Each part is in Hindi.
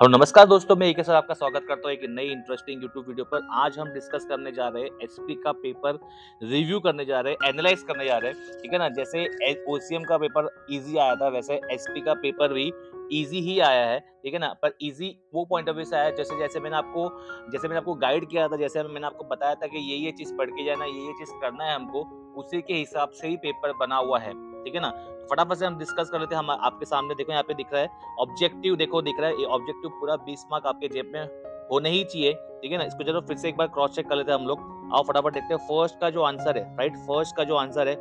हेलो नमस्कार दोस्तों, मैं एक सर आपका स्वागत करता हूँ एक नई इंटरेस्टिंग यूट्यूब वीडियो पर। आज हम डिस्कस करने जा रहे हैं एसपी का पेपर रिव्यू करने जा रहे हैं, एनालाइज करने जा रहे हैं। ठीक है ना, जैसे ओसीएम का पेपर इजी आया था वैसे एसपी का पेपर भी इजी ही आया है। ठीक है ना, पर इजी वो पॉइंट ऑफ व्यू से आया जैसे जैसे मैंने आपको गाइड किया था, जैसे मैंने आपको बताया था कि ये चीज पढ़ के जाना, ये चीज करना है हमको, उसी के हिसाब से ही पेपर बना हुआ है। ठीक है ना, फटाफट से हम डिस्कस कर लेते हैं। हम आपके सामने देखो, यहाँ पे दिख रहा है ऑब्जेक्टिव, देखो दिख रहा है ये ऑब्जेक्टिव पूरा 20 मार्क आपके जेब में होने ही चाहिए। ठीक है ना, इसको चलो फिर से एक बार क्रॉस चेक कर लेते हैं हम लोग। आओ फटाफट देखते हैं फर्स्ट का जो आंसर है, राइट, फर्स्ट का जो आंसर है,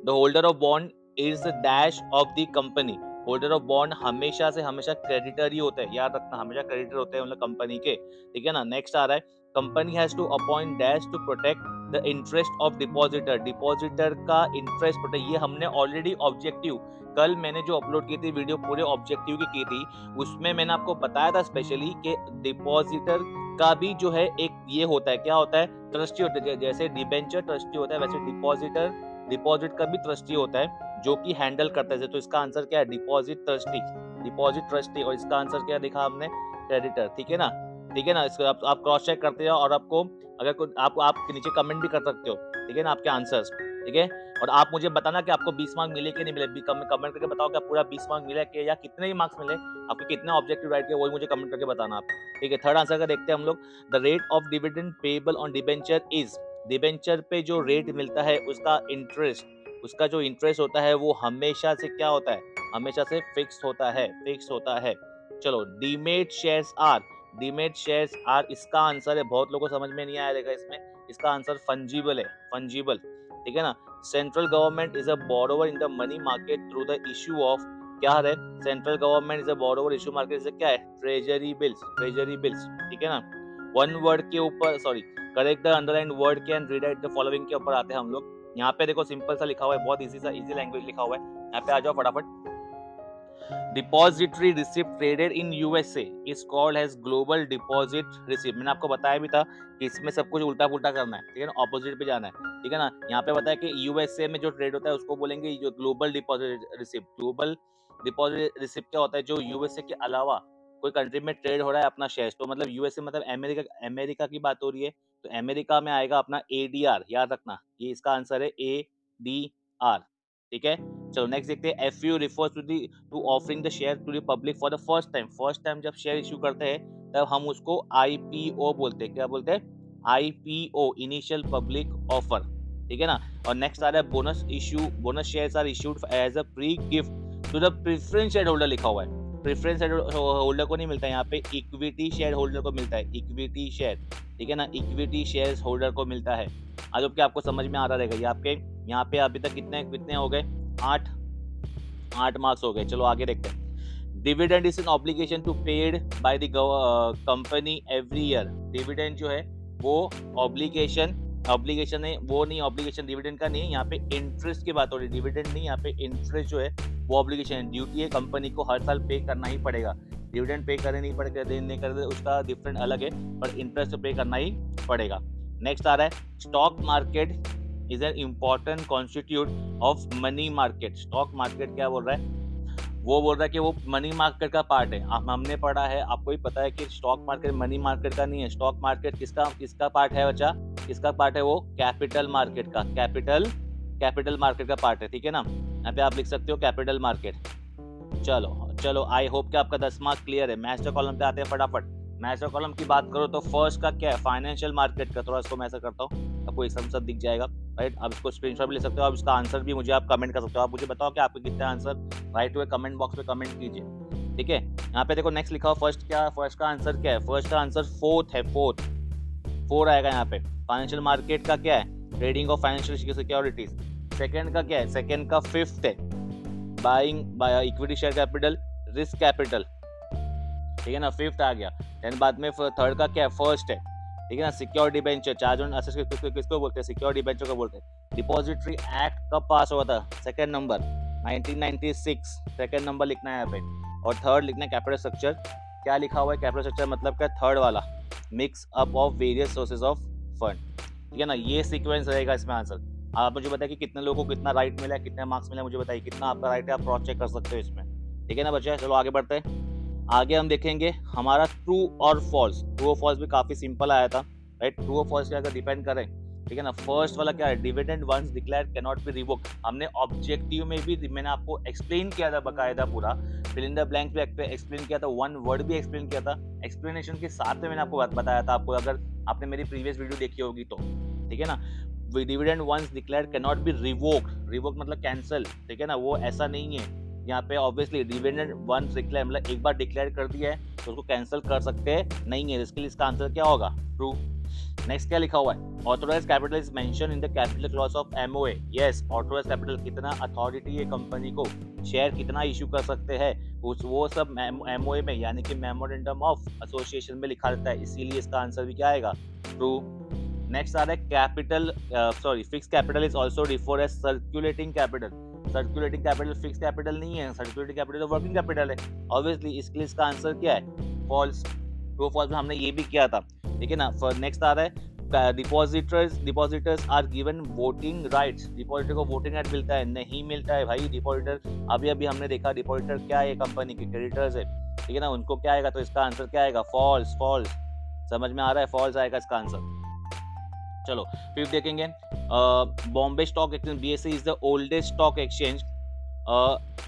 the holder of bond is the dash of the company. Holder of bond हमेशा से हमेशा क्रेडिटर ही होते हैं, याद रखना, हमेशा क्रेडिटर होते हैं मतलब कंपनी के। ठीक है ना, नेक्स्ट आ रहा है, company has to appoint dash to protect the interest of depositor. Depositor का इंटरेस्ट प्रोटेक्ट, ये हमने ऑलरेडी ऑब्जेक्टिव, कल मैंने जो अपलोड की थी वीडियो पूरे ऑब्जेक्टिव की थी, उसमें मैंने आपको बताया था स्पेशली कि डिपॉजिटर का भी जो है एक ये होता है, क्या होता है, ट्रस्टी होता है। जैसे डिबेंचर ट्रस्टी होता है वैसे डिपॉजिट का भी ट्रस्टी होता है जो कि हैंडल करता है। तो इसका आंसर क्या है, डिपॉजिट ट्रस्टी। और इसका आंसर क्या देखा हमने, क्रेडिटर। ठीक है ना, ठीक है ना, इसको आप क्रॉस चेक करते हो और आपको अगर आप नीचे कमेंट भी कर सकते हो। ठीक है ना, आपके आंसर्स। ठीक है, और आप मुझे बताना कि आपको 20 मार्क मिले कि नहीं मिले, कमेंट करके बताओ कि आप पूरा 20 मार्क मिला कि या कितने ही मार्क्स मिले, आपके कितने ऑब्जेक्टिव राइट किए, वही मुझे कमेंट करके बताना आप। ठीक है, थर्ड आंसर का देखते हैं हम लोग, the rate of dividend payable on debenture is. Debenture पे जो रेट मिलता है उसका जो इंटरेस्ट होता है वो हमेशा से क्या होता है, हमेशा से फिक्स होता है। चलो, डीमेट शेयर्स आर इसका आंसर है, बहुत लोगों को समझ में नहीं आया रहेगा इसमें, इसका आंसर फंजीबल है, फंजीबल। ठीक है ना, central government is a borrower in the money market through the issue of, क्या है, central government is a borrower issue market से क्या है, ट्रेजरी बिल्स। ठीक है ना, वन वर्ड के ऊपर, sorry, correct the underline word के एंड रीड द फॉलोइंग के ऊपर आते हैं हम लोग। यहाँ पे देखो सिंपल सा लिखा हुआ है, बहुत इजी लैंग्वेज लिखा हुआ है, यहाँ पे आ जाओ फटाफट। Depository receipt traded in USA is called as global deposit receipt. मैंने आपको बताया भी था कि इसमें सब कुछ उल्टा पुल्टा करना है। ठीक है ना, ऑपोजिट पे जाना है। ठीक है ना, यहाँ पे बताया कि यूएसए में जो ट्रेड होता है उसको बोलेंगे जो global deposit receipt. Global deposit receipt क्या होता है, जो यूएसए के अलावा कोई कंट्री में ट्रेड हो रहा है अपना शेयर, तो मतलब यूएसए मतलब अमेरिका की बात हो रही है, तो अमेरिका में आएगा अपना एडीआर, याद रखना, ये इसका आंसर है एडीआर। ठीक है, चलो नेक्स्ट देखते हैं, FU refers to offering the share to the public for the first time जब शेयर इशू करते हैं तब हम उसको आईपीओ बोलते हैं। क्या बोलते हैं, आईपीओ, इनिशियल पब्लिक ऑफर। ठीक है ना, और नेक्स्ट आ रहा है bonus shares are issued as a free gift to the preference share holder, लिखा हुआ है। प्रेफरेंस शेयर होल्डर को नहीं मिलता, यहाँ पे इक्विटी शेयर होल्डर को मिलता है, इक्विटी शेयर। ठीक है ना, इक्विटी शेयर होल्डर को मिलता है। आज आपके आपको समझ में आ रहा रहेगा, ये आपके यहाँ पे अभी तक कितने हो गए, 8 मार्क्स हो गए। चलो आगे देखते हैं, dividend is an obligation to paid by the company every year. Dividend जो है वो ऑब्लिगेशन है, वो नहीं, ऑब्लिगेशन डिविडेंड का नहीं है, यहाँ पे इंटरेस्ट की बात हो रही है, डिविडेंड नहीं, यहाँ पे इंटरेस्ट जो है वो ऑब्लिगेशन है, ड्यूटी है, कंपनी को हर साल पे करना ही पड़ेगा। डिविडेंड पे करे नहीं करे उसका डिफरेंट अलग है, पर इंटरेस्ट तो पे करना ही पड़ेगा। नेक्स्ट आ रहा है, stock market is an important constitute of money market. Stock market क्या बोल रहा है, वो बोल रहा है कि वो मनी मार्केट का पार्ट है। हमने पढ़ा है, आपको भी पता है कि स्टॉक मार्केट मनी मार्केट का नहीं है। स्टॉक मार्केट किसका पार्ट है बच्चा, किसका पार्ट है, वो कैपिटल मार्केट का, कैपिटल मार्केट का पार्ट है। ठीक है ना, यहाँ पे आप लिख सकते हो कैपिटल मार्केट। चलो आई होप कि आपका 10 मार्क क्लियर है। मैस्टर कॉलम पे आते हैं फटाफट। मैस्टर कॉलम की बात करो तो फर्स्ट का क्या है, फाइनेंशियल मार्केट का। थोड़ा इसको मैं ऐसा करता हूँ, आपको एक सब दिख जाएगा, राइट। आप इसको स्क्रीनशॉट भी ले सकते हो, आप इसका आंसर भी मुझे आप कमेंट कर सकते हो। आप मुझे बताओ कि आपके कितने आंसर राइट हुए, कमेंट बॉक्स में कमेंट कीजिए। ठीक है, यहाँ पे देखो नेक्स्ट लिखा हुआ, फर्स्ट का आंसर क्या है, फर्स्ट का आंसर फोर्थ है, फोर आएगा यहाँ पे। फाइनेंशियल मार्केट का क्या है, trading of financial securities. Second का क्या है, सेकंड का फिफ्थ है, buying by equity share capital, risk capital. ठीक है ना, फिफ्थ आ गया। देन बाद में थर्ड का क्या है, फर्स्ट है। ठीक है ना, secure debenture, charge on assets किसको बोलते हैं, सिक्योर डिबेंचर को बोलते हैं। डिपॉजिटरी एक्ट कब पास हुआ था, सेकंड नंबर 1996, सेकंड नंबर लिखना है यहाँ पे। और थर्ड लिखना है कैपिटल स्ट्रक्चर। क्या लिखा हुआ है, कैपिटल स्ट्रक्चर मतलब क्या, थर्ड वाला, mix up of various sources of fund. ठीक है ना, ये सीक्वेंस रहेगा इसमें आंसर। आप मुझे बताइए कि कितने लोगों को कितना राइट मिला है, कितने मार्क्स मिला, मुझे बताइए कितना आपका राइट है, आप क्रॉस चेक कर सकते हो इसमें। ठीक है ना बच्चे, चलो आगे बढ़ते हैं। आगे हम देखेंगे हमारा ट्रू और फॉल्स। ट्रू और फॉल्स भी काफी सिंपल आया था, राइट। ट्रू और फॉल्स क्या अगर डिपेंड करें, ठीक है ना। फर्स्ट वाला क्या है, dividend once declared can not be revoked. हमने ऑब्जेक्टिव में भी मैंने आपको एक्सप्लेन किया था बकायदा पूरा, फिल इन द ब्लैंक्स भी एक्सप्लेन किया था, वन वर्ड भी एक्सप्लेन किया था, एक्सप्लेनेशन के साथ में मैंने आपको बताया था, आपको अगर आपने मेरी प्रीवियस वीडियो देखी होगी तो, ठीक है ना। Dividend once declared can not be revoked, revoke मतलब कैंसिल, ठीक है ना, वो ऐसा नहीं है यहाँ पे। ऑब्वियसली डिविडेंड वंस डिक्लेयर मतलब एक बार डिक्लेयर कर दिया है तो उसको कैंसिल कर सकते नहीं है, इसके लिए इसका आंसर क्या होगा, ट्रू। नेक्स्ट क्या लिखा हुआ है, authorised capital is mention in the capital clause of MOA. Yes, authorised capital कितना अथॉरिटी है कंपनी को, शेयर कितना इशू कर सकते हैं, वो सब एमओए में यानी कि मेमोरेंडम ऑफ एसोसिएशन में लिखा रहता है, इसीलिए इसका आंसर भी क्या आएगा, ट्रू। नेक्स्ट आ रहा है capital fix capital is also referred as circulating capital. Circulating capital fix capital नहीं है, सर्कुलेटिंग कैपिटल तो वर्किंग कैपिटल है, ऑब्वियसली इसके लिए इसका आंसर क्या है, फॉल्स। ट्रू फॉल्स में हमने ये भी किया था, ठीक है ना। नेक्स्ट आ रहा है depositors are given voting rights. Depositor को वोटिंग राइट मिलता है, नहीं मिलता है भाई। डिपॉजिटर अभी हमने देखा, डिपॉजिटर क्या है, कंपनी के क्रेडिटर्स है, ठीक है ना, उनको क्या आएगा, तो इसका आंसर क्या आएगा, फॉल्स। फॉल्स समझ में आ रहा है, फॉल्स आएगा इसका आंसर। चलो फिर देखेंगे, Bombay stock exchange BSE is the oldest stock exchange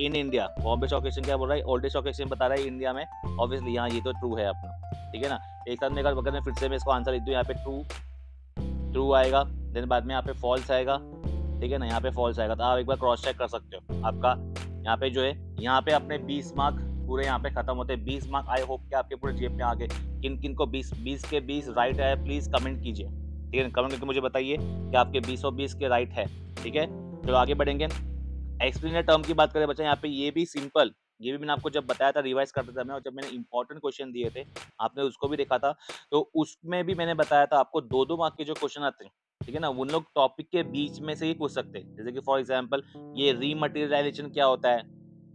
in India. Bombay stock exchange क्या बोल रहा है, ओल्डेस्ट स्टॉक एक्सचेंज बता रहा है इंडिया में, ऑब्वियसली यहाँ ये तो ट्रू है अपना, ठीक है ना। एक साथ में अगर मैं फिर से मैं इसको आंसर लिख दूँ, यहाँ पे ट्रू आएगा, देन बाद में यहाँ पे फॉल्स आएगा, ठीक है ना, यहाँ पे फॉल्स आएगा। तो आप एक बार क्रॉस चेक कर सकते हो, आपका यहाँ पे जो है, यहाँ पे अपने 20 मार्क पूरे यहाँ पे खत्म होते हैं, 20 मार्क। आई होप कि आपके पूरे जेब में आ गए। किन को 20 के 20 राइट है, प्लीज कमेंट कीजिए, ठीक है, कमेंट करके मुझे बताइए कि आपके 20 और 20 के राइट है, ठीक है। चलो आगे बढ़ेंगे। एक्सप्लेनर टर्म की बात करें बच्चा, यहाँ पे ये भी सिंपल, ये भी मैंने आपको जब बताया था, रिवाइज करते थे मैं, और जब मैंने इंपॉर्टेंट क्वेश्चन दिए थे आपने उसको भी देखा था, तो उसमें भी मैंने बताया था आपको 2-2 मार्क के जो क्वेश्चन आते हैं, ठीक है ना, उन लोग टॉपिक के बीच में से ही पूछ सकते हैं। जैसे कि फॉर एग्जाम्पल ये रीमटेरियलाइजेशन क्या होता है,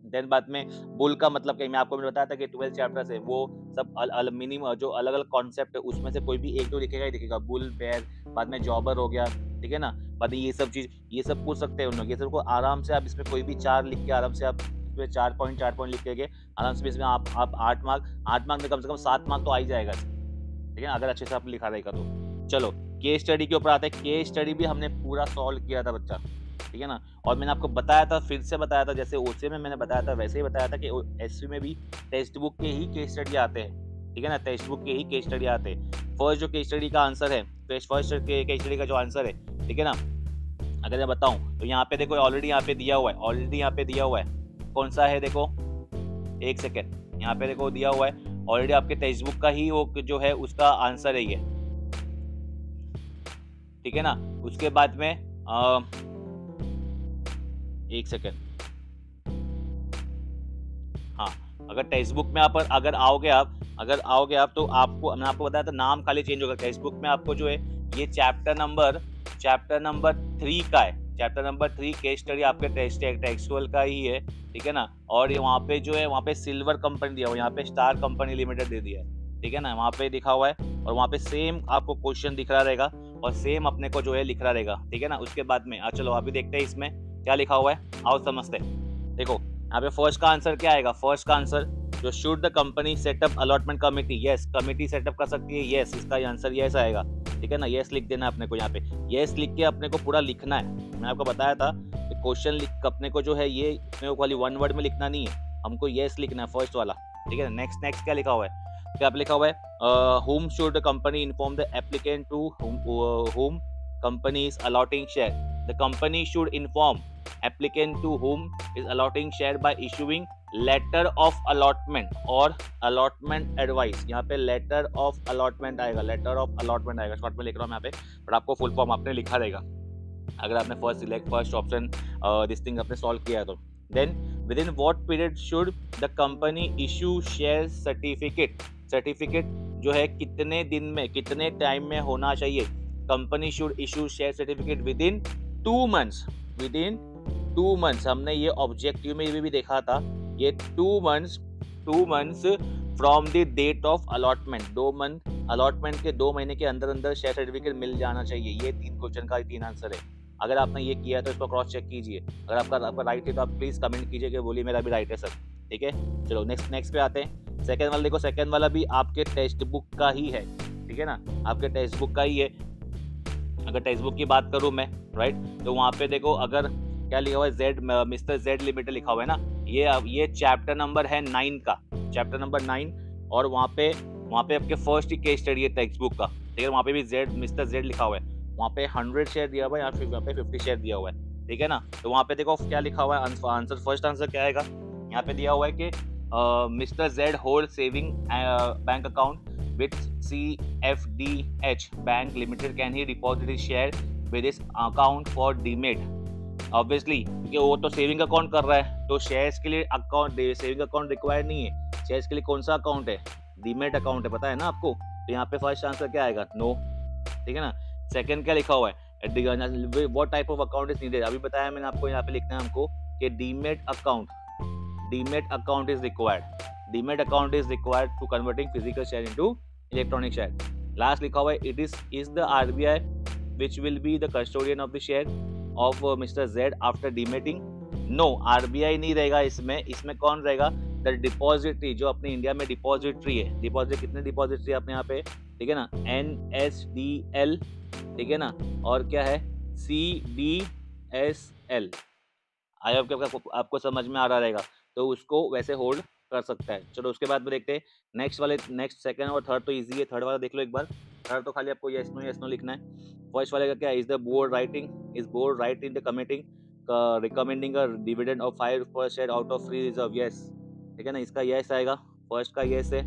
देन बाद में बुल का मतलब क्या, मैं आपको मैंने बताया था कि 12 चैप्टर्स है, वो सब मिनिमम जो अलग अलग कॉन्सेप्ट है उसमें से कोई भी एक तो दिखेगा ही दिखेगा, बुल बेयर, बाद में जॉबर हो गया, ठीक है ना, बाद में ये सब चीज, ये सब पूछ सकते हैं उन लोग। ये सब को आराम से आप इसमें कोई भी 4 लिख के आराम से आप इसमें 4 पॉइंट लिख के आराम से इसमें आप 8 मार्क में कम से कम 7 मार्क तो आ ही जाएगा, ठीक है, अगर अच्छे से आप लिखा रहेगा तो। चलो केस स्टडी के ऊपर आते हैं। केस स्टडी भी हमने पूरा सॉल्व किया था बच्चा, ठीक है ना, और मैंने आपको बताया था, फिर से बताया था, जैसे ओसीए में मैंने बताया था वैसे ही बताया था कि एसवी में भी टेक्स्ट बुक के ही केस स्टडी आते हैं, ठीक है ना, टेक्स्ट बुक के ही केस स्टडी आते हैं। फर्स्ट जो केस स्टडी का आंसर है, फर्स्ट केस स्टडी का जो आंसर है, ठीक है ना, अगर मैं बताऊं तो यहाँ पे देखो, ऑलरेडी यहाँ पे दिया हुआ है, कौन सा है देखो, एक सेकेंड, यहाँ पे देखो दिया हुआ है ऑलरेडी, आपके टेक्स्ट बुक का ही वो जो है उसका आंसर है ये, ठीक है ना। उसके बाद में एक सेकेंड, हाँ, अगर टेक्स्ट बुक में आप अगर आओगे आप तो आपको, मैंने आपको बताया था, नाम खाली चेंज होगा। टेक्स्ट बुक में आपको जो है ये चैप्टर नंबर 3 का है, चैप्टर नंबर 3 केस स्टडी आपके टेक्सुअल का ही है, ठीक है ना। और ये वहाँ पे जो है, वहाँ पे सिल्वर कंपनी दिया हुआ है, यहाँ पे स्टार कंपनी लिमिटेड दे दिया है, ठीक है ना, वहाँ पे दिखा हुआ है, और वहाँ पे सेम आपको क्वेश्चन दिख रहा रहेगा और सेम अपने को जो है लिख रहा रहेगा, ठीक है ना। उसके बाद में चलो अभी देखते हैं इसमें क्या लिखा हुआ है, आओ समझते हैं। देखो यहाँ पे फर्स्ट का आंसर क्या आएगा, फर्स्ट का आंसर जो should the company setup allotment committee, yes, committee setup कर सकती है, यस, इसका आंसर यस आएगा, ठीक है ना। यस लिख देना अपने को, यहाँ पे यस लिख के अपने को पूरा लिखना है। मैंने आपको बताया था कि क्वेश्चन लिख अपने को जो है ये अपने को खाली 1 वर्ड में लिखना नहीं है, हमको यस लिखना है फर्स्ट वाला, ठीक है। नेक्स्ट क्या लिखा हुआ है, क्या लिखा हुआ है, whom should the company inform the applicant to whom company is allotting share. The company should inform applicant to whom is allotting share by issuing letter of allotment और allotment advice। यहाँ पे letter of allotment आएगा, शॉर्ट में लिख रहा हूँ यहाँ पे, बट आपको फुल फॉर्म आपने लिखा रहेगा अगर आपने फर्स्ट ऑप्शन दिस थिंग आपने सॉल्व किया है तो। Then within what period should the company issue share certificate जो है कितने दिन में, कितने टाइम में होना चाहिए। Company should issue share certificate within 2 months. हमने ये ऑब्जेक्टिव में भी देखा था, ये 2 months from the date of allotment, 2 month allotment के 2 महीने के अंदर शेयर सर्टिफिकेट मिल जाना चाहिए। ये 3 क्वेश्चन का 3 आंसर है। अगर आपने ये किया है तो इसको क्रॉस चेक कीजिए, अगर आपका राइट है तो आप प्लीज कमेंट कीजिए कि बोलिए मेरा भी राइट है सर, ठीक है। चलो नेक्स्ट पे आते हैं। सेकंड वाला देखो, सेकंड वाला भी आपके टेक्स्ट बुक का ही है, ठीक है ना, आपके टेक्स्ट बुक का ही है। अगर टेक्स्ट बुक की बात करूँ मैं, राइट, तो वहाँ पे देखो अगर क्या लिखा हुआ है, जेड मिस्टर जेड लिमिटेड लिखा हुआ है ना, ये चैप्टर नंबर है 9 का, चैप्टर नंबर 9, और वहाँ पे आपके फर्स्ट ही केस स्टडी है टेक्स्ट बुक का, ठीक है। वहाँ पे भी जेड मिस्टर जेड लिखा हुआ है, वहाँ पे 100 शेयर दिया हुआ है, यहाँ पे 50 शेयर दिया हुआ है, ठीक है ना। तो वहाँ पे देखो क्या लिखा हुआ है, आंसर फर्स्ट आंसर क्या आएगा, यहाँ पे दिया हुआ है कि mister Z hold saving bank account with CFDH Bank Limited, can he deposit his share with his account for demat? Obviously क्योंकि वो तो सेविंग अकाउंट कर रहा है, तो शेयर्स के लिए अकाउंट सेविंग अकाउंट रिक्वायर्ड नहीं है। शेयर्स के लिए कौन सा अकाउंट है, डीमेट अकाउंट है, पता है ना आपको। तो यहाँ पे फर्स्ट आंसर क्या आएगा, नो, ठीक है ना। सेकंड क्या लिखा हुआ है, what type of account is needed, अभी बताया मैंने आपको, यहाँ पे लिखना है हमको कि demat account is required, demat account is required to converting physical share into electronic share. Last लिखा हुआ है, it is the RBI which will be the custodian of the share of Mr. Z after dematting? No, RBI नहीं रहेगा इसमें कौन रहेगा, द डिपॉजिटरी, जो अपने इंडिया में डिपॉजिटरी है। डिपॉजिट कितने डिपॉजिटरी है अपने यहाँ पे, ठीक है ना, NSDL, ठीक है ना, और क्या है CDSL। आई होप कि आपको समझ में आ रहा रहेगा, तो उसको वैसे होल्ड कर सकता है। चलो उसके बाद में देखते हैं नेक्स्ट सेकंड और थर्ड तो इजी है। थर्ड वाला देख लो एक बार, थर्ड तो खाली आपको यस नो लिखना है। फर्स्ट वाले का क्या है, is board right in the committing recommending a dividend of 5 per share out of free reserve, yes, ठीक है ना, इसका यस आएगा, फर्स्ट का यस है,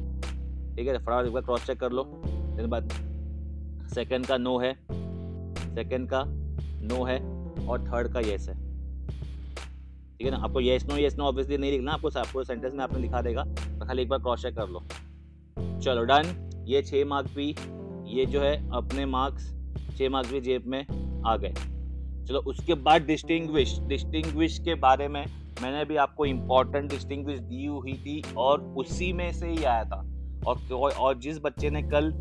ठीक है, फटाफट एक बार क्रॉस चेक कर लो। फिर बाद सेकंड का नो है, और थर्ड का यस है, ठीक है ना। आपको यस नो ऑब्वियसली नहीं लिखना, आपको सेंटेंस में आपने लिखा देगा, तो खाली एक बार क्रॉस चेक कर लो। चलो डन, ये 6 मार्क्स भी, ये जो है अपने मार्क्स 6 मार्क्स भी जेब में आ गए। चलो उसके बाद डिस्टिंग्विश के बारे में मैंने भी आपको इम्पोर्टेंट डिस्टिंग्विश दी हुई थी, और उसी में से ही आया था। और जिस बच्चे ने कल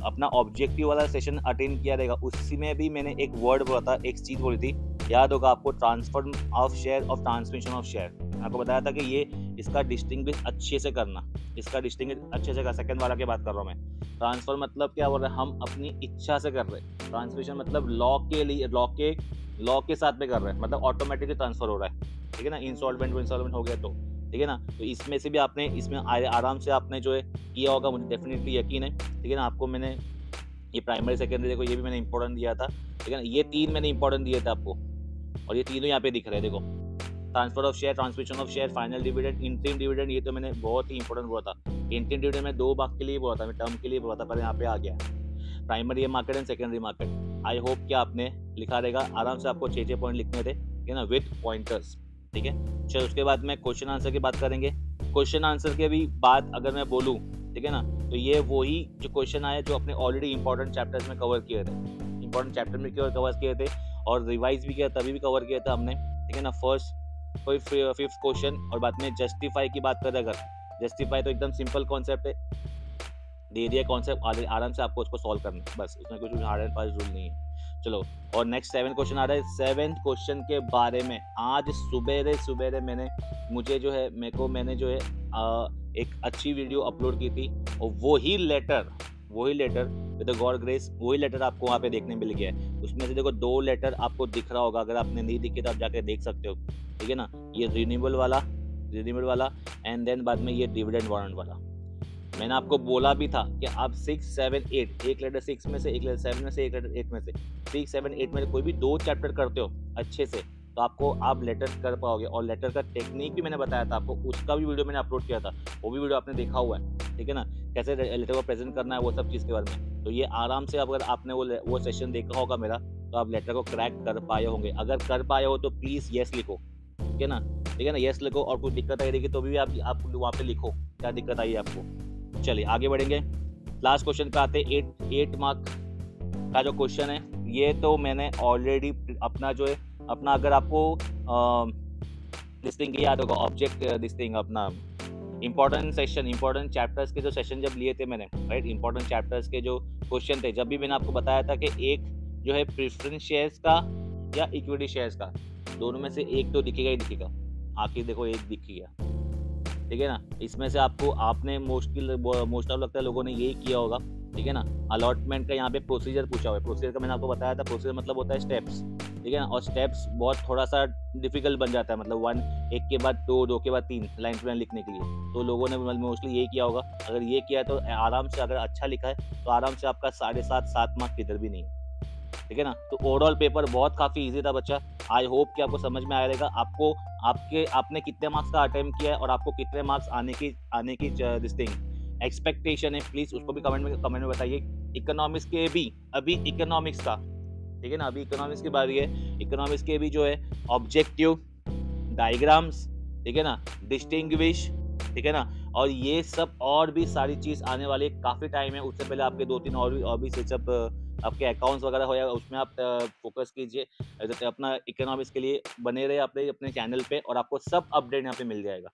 अपना ऑब्जेक्टिव वाला सेशन अटेंड किया रहेगा, उसी में भी मैंने एक वर्ड बोला था, एक चीज़ बोली थी, याद होगा आपको, ट्रांसफर ऑफ शेयर और ट्रांसमिशन ऑफ शेयर। आपको बताया था कि ये इसका डिस्टिंग्विश अच्छे से करना, सेकंड वाला की बात कर रहा हूँ मैं। ट्रांसफर मतलब क्या बोल रहे हैं, हम अपनी इच्छा से कर रहे हैं। ट्रांसमिशन मतलब लॉ के साथ में कर रहे हैं, मतलब ऑटोमेटिकली ट्रांसफर हो रहा है, ठीक है ना, इंस्टॉलमेंट हो गया तो, ठीक है ना। तो इसमें से भी आपने इसमें आराम से आपने जो है किया होगा, मुझे डेफिनेटली यकीन है, ठीक है ना। आपको मैंने ये प्राइमरी सेकेंडरी देखो, ये भी मैंने इंपॉर्टेंट दिया था, ठीक है ना, ये 3 मैंने इंपॉर्टेंट दिए थे आपको, और ये तीनों यहाँ पे दिख रहे हैं, देखो, transfer of share, transmission of share, final dividend, interim dividend, ये तो मैंने बहुत ही इंपॉर्टेंट बोला था। इंटरिम डिविडेंड में 2 मार्क के लिए बोला था, मैं टर्म के लिए बोला था, पर यहाँ पे आ गया primary market and secondary market. I hope कि आपने लिखा रहेगा, आराम से आपको 6 पॉइंट लिखने थे, ठीक है ना, विद पॉइंटर्स, ठीक है। चलो उसके बाद में क्वेश्चन आंसर की बात करेंगे। क्वेश्चन आंसर के भी बात अगर मैं बोलूँ, ठीक है ना, तो ये वही जो क्वेश्चन आए जो अपने ऑलरेडी इंपॉर्टेंट चैप्टर्स में कवर किए थे, इंपॉर्टेंट चैप्टर में कवर किए थे, और रिवाइज भी किया, तभी भी कवर किया था हमने, ठीक है ना। फिफ्थ क्वेश्चन, और बाद में जस्टिफाई की बात करें, अगर जस्टिफाई तो एकदम सिंपल कॉन्सेप्ट है, दे दिया कॉन्सेप्ट, आराम से आपको उसको सॉल्व करना है, बस, उसमें कुछ हार्ड एंड फास्ट रूल नहीं है। चलो, और नेक्स्ट 7 क्वेश्चन आ रहा है। 7th क्वेश्चन के बारे में आज सुबेरे मैंने जो है एक अच्छी वीडियो अपलोड की थी, और वही लेटर विद गॉड ग्रेस, वही लेटर आपको वहाँ पे देखने मिल गया है। उसमें से देखो 2 लेटर आपको दिख रहा होगा, अगर आपने नहीं दिखे तो आप जाके देख सकते हो, ठीक है ना। ये रिन्यूएबल वाला एंड देन बाद में ये डिविडेंड वारंट वाला। मैंने आपको बोला भी था कि आप 6, 7, 8, एक लेटर 6 में से, एक लेटर 7 में से, एक लेटर 8 में से, 6, 7, 8 में से कोई भी 2 चैप्टर करते हो अच्छे से, तो आपको आप लेटर कर पाओगे। और लेटर का टेक्निक भी मैंने बताया था आपको, उसका भी वीडियो मैंने अपलोड किया था, वो भी वीडियो आपने देखा हुआ है, ठीक है ना, कैसे लेटर को प्रेजेंट करना है, वो सब चीज़ के बारे में। तो ये आराम से अगर आपने वो सेशन देखा होगा मेरा, तो आप लेटर को क्रैक कर पाए होंगे। अगर कर पाए हो तो प्लीज़ येस लिखो, ठीक है ना, येस लिखो, और कुछ दिक्कत आई रहेगी तो भी आप वहाँ पे लिखो क्या दिक्कत आई आपको। चलिए आगे बढ़ेंगे, लास्ट क्वेश्चन पे आते हैं। 8 मार्क का जो क्वेश्चन है, ये तो मैंने ऑलरेडी अपना जो है अपना, अगर आपको लिस्टिंग याद होगा, ऑब्जेक्ट लिस्टिंग, अपना इंपॉर्टेंट चैप्टर्स के जो सेशन जब लिए थे मैंने, राइट, इंपॉर्टेंट चैप्टर्स के जो क्वेश्चन थे, जब भी मैंने आपको बताया था कि एक जो है प्रेफरेंस शेयर्स का या इक्विटी शेयर्स का, दोनों में से एक तो दिखेगा ही दिखेगा। आखिर देखो एक दिख गया, ठीक है ना? इसमें से आपको आपने मोस्ट ऑफ लगता है लोगों ने यही किया होगा, ठीक है ना? अलॉटमेंट का यहाँ पे प्रोसीजर पूछा हुआ है। प्रोसीजर का मैंने आपको बताया था, प्रोसीजर मतलब होता है स्टेप्स, ठीक है ना? और स्टेप्स बहुत थोड़ा-सा डिफ़िकल्ट बन जाता है, मतलब 1 एक के बाद 2, 2 के बाद 3 लाइन टू लाइन लिखने के लिए। तो लोगों ने मोस्टली यही किया होगा। अगर ये किया है तो आराम से, अगर अच्छा लिखा है, तो आराम से आपका 7.5 7 मार्क्स किधर भी नहीं है। ठीक है ना? तो ओवरऑल पेपर बहुत काफ़ी ईज़ी था बच्चा। आई होप कि आपको समझ में आया रहेगा। आपको आपने कितने मार्क्स का अटेम्प्ट किया है और आपको कितने मार्क्स आने की दिस थिंग एक्सपेक्टेशन है, प्लीज़ उसको भी कमेंट में बताइए। इकोनॉमिक्स के भी अभी इकोनॉमिक्स का, ठीक है ना? अभी इकोनॉमिक्स की बारी है। इकोनॉमिक्स के भी जो है ऑब्जेक्टिव, डायग्राम्स, ठीक है ना? डिस्टिंग्विश, ठीक है ना? और ये सब और भी सारी चीज़ आने वाली है, काफ़ी टाइम है। उससे पहले आपके 2-3 और भी सेटअप आपके अकाउंट्स वगैरह हो जाएगा, उसमें आप फ़ोकस कीजिए। जैसे अपना इकोनॉमिक्स के लिए बने रहिए अपने अपने चैनल पे, और आपको सब अपडेट यहाँ पे मिल जाएगा।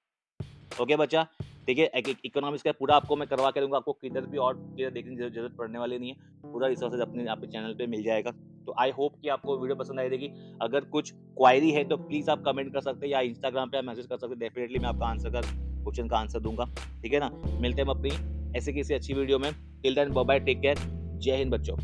ओके बच्चा, ठीक है? इकोनॉमिक्स का पूरा आपको मैं करवा के दूँगा, आपको किधर भी और चीज़ें देखने की ज़रूरत पड़ने वाली नहीं है। पूरा रिसोर्सेज़ अपने आपके चैनल पे मिल जाएगा। तो आई होप कि आपको वीडियो पसंद आई रहेगी। अगर कुछ क्वेरी है तो प्लीज़ आप कमेंट कर सकते हैं, या इंस्टाग्राम पे आप मैसेज कर सकते हैं। डेफिनिटली मैं आपका क्वेश्चन का आंसर दूँगा। ठीक है ना? मिलते हैं हम अपनी ऐसे किसी अच्छी वीडियो में। Till then bye bye, take care. जय हिंद बच्चों।